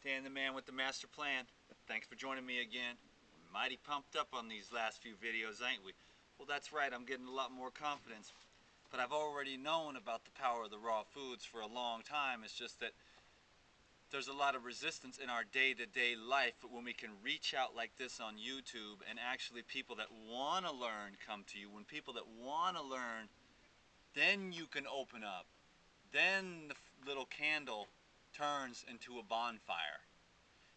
Dan the man with the master plan. Thanks for joining me again. We're mighty pumped up on these last few videos, ain't we? Well, that's right, I'm getting a lot more confidence. But I've already known about the power of the raw foods for a long time. It's just that there's a lot of resistance in our day-to-day life, but when we can reach out like this on YouTube and actually people that want to learn come to you, when people that want to learn, then you can open up. Then the little candle turns into a bonfire.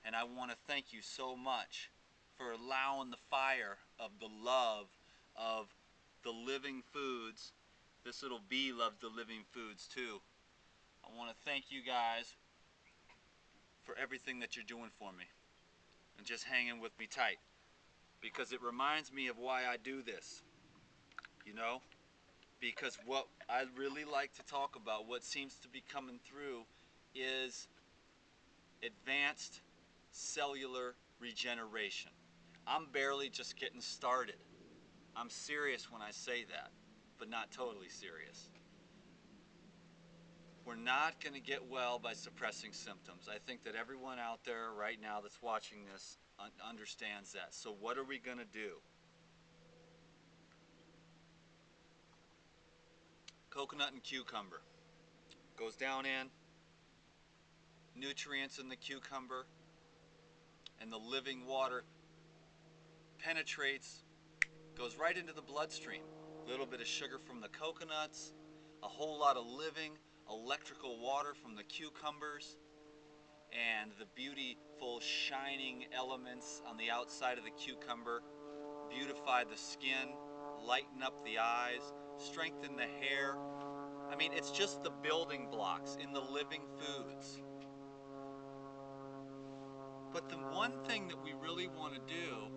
And I want to thank you so much for allowing the fire of the love of the living foods. This little bee loves the living foods too. I want to thank you guys for everything that you're doing for me and just hanging with me tight, because it reminds me of why I do this, you know, because what I really like to talk about, what seems to be coming through, is advanced cellular regeneration. I'm barely just getting started. I'm serious when I say that, but not totally serious. We're not going to get well by suppressing symptoms. I think that everyone out there right now that's watching this understands that. So what are we going to do? Coconut and cucumber. Goes down in, nutrients in the cucumber, and the living water penetrates, goes right into the bloodstream. A little bit of sugar from the coconuts, a whole lot of living electrical water from the cucumbers, and the beautiful shining elements on the outside of the cucumber beautify the skin, lighten up the eyes, strengthen the hair. I mean, it's just the building blocks in the living foods. But the one thing that we really want to do,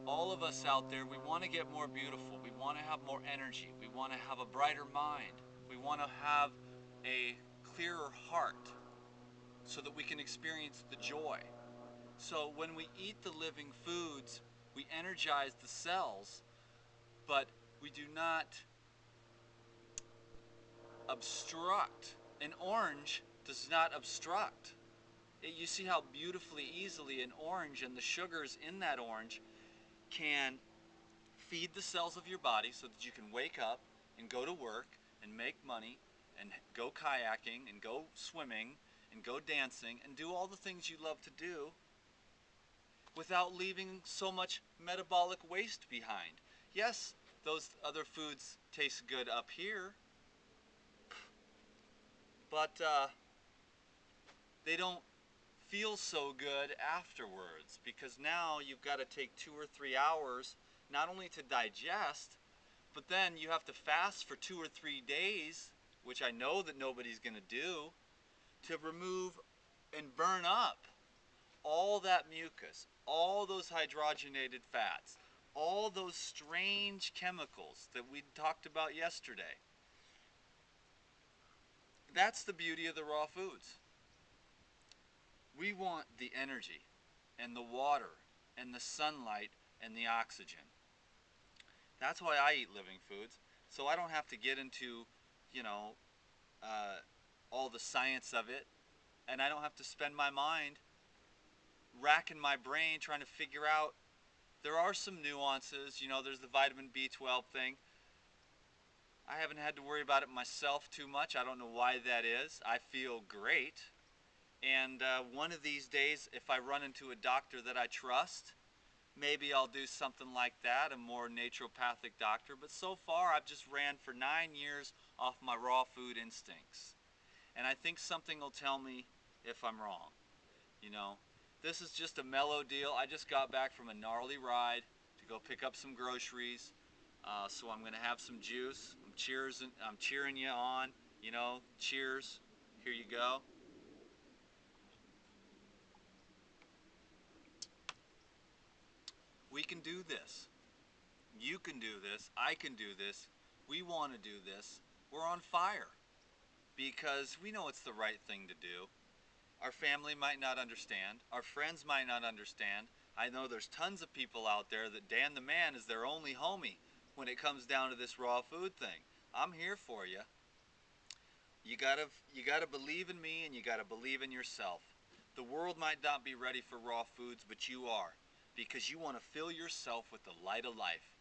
all of us out there, we want to get more beautiful. We want to have more energy. We want to have a brighter mind. We want to have a clearer heart so that we can experience the joy. So when we eat the living foods, we energize the cells, but we do not obstruct. An orange does not obstruct. You see how beautifully easily an orange and the sugars in that orange can feed the cells of your body so that you can wake up and go to work and make money and go kayaking and go swimming and go dancing and do all the things you love to do without leaving so much metabolic waste behind. Yes, those other foods taste good up here, but they don't feel so good afterwards, because now you've got to take 2 or 3 hours not only to digest, but then you have to fast for 2 or 3 days, which I know that nobody's going to do, to remove and burn up all that mucus, all those hydrogenated fats, all those strange chemicals that we talked about yesterday. That's the beauty of the raw foods. We want the energy and the water and the sunlight and the oxygen. That's why I eat living foods, so I don't have to get into, you know, all the science of it, and I don't have to spend my mind racking my brain trying to figure out. There are some nuances, you know, there's the vitamin B12 thing. I haven't had to worry about it myself too much. I don't know why that is. I feel great. And one of these days, if I run into a doctor that I trust, maybe I'll do something like that, a more naturopathic doctor. But so far, I've just ran for 9 years off my raw food instincts. And I think something will tell me if I'm wrong. You know, this is just a mellow deal. I just got back from a gnarly ride to go pick up some groceries. So I'm going to have some juice. I'm cheering you on. You know, cheers. Here you go. We can do this. You can do this. I can do this. We want to do this. We're on fire because we know it's the right thing to do. Our family might not understand. Our friends might not understand. I know there's tons of people out there that Dan the man is their only homie when it comes down to this raw food thing. I'm here for you. You gotta believe in me, and you gotta believe in yourself. The world might not be ready for raw foods, but you are, because you want to fill yourself with the light of life.